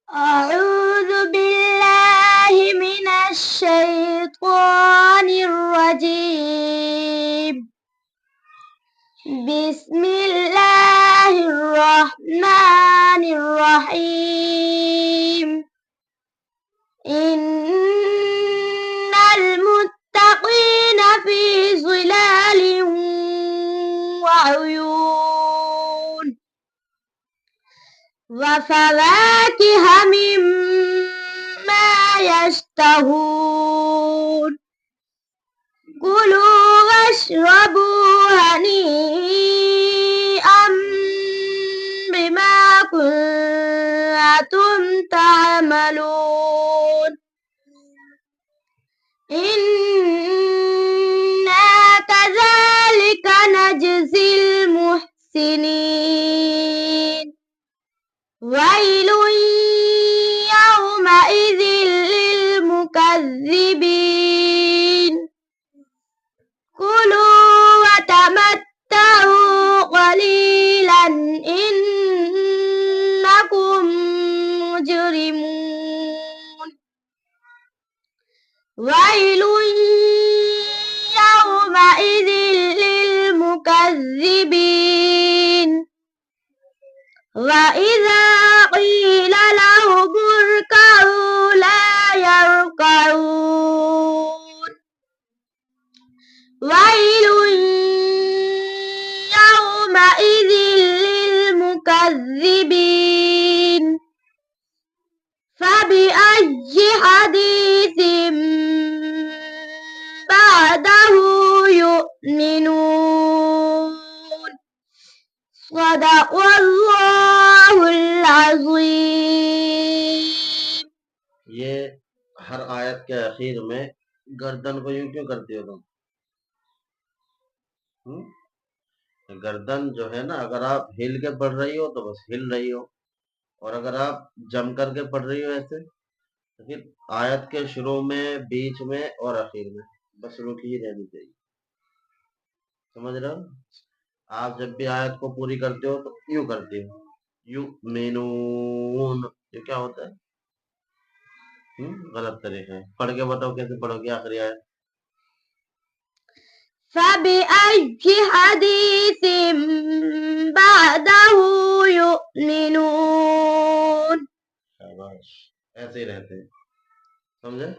أعوذ بالله من الشيطان الرجيم. بسم الله الرحمن الرحيم. إن المتقين في ظلال وعيون وفواكه مما يشتهون. كلوا واشربوا هنيئا بما كنتم تعملون. إنا كذلك نجزي المحسنين. ويل يومئذ للمكذبين. كلوا وتمتعوا قليلا إنكم مجرمون. ويل يومئذ للمكذبين. وإذا قيل لهم اركعوا لا يركعون. ويل يومئذ للمكذبين. فبأي حديث بعده يؤمنون. صدق الله العظीम। ये हर आयत के आखिर में गर्दन को यूं क्यों करती हो तुम? गर्दन जो है ना, अगर आप हिल के पढ़ रही हो तो बस हिल रही हो, और अगर आप जम करके पढ़ रही हो ऐसे तो फिर आयत के शुरू में, बीच में और आखिर में बस रुकी ही रहनी चाहिए। समझ रहे हो? आप जब भी आयत को पूरी करते हो तो यूं करते हो, यू मेनून। ये क्या होता है? गलत तरीका है। पढ़ के बताओ कैसे पढ़ोगे आखिरी आयत। فبأي حديث بعده يؤمنون। शाबाश, ऐसे ही रहते हैं। समझे?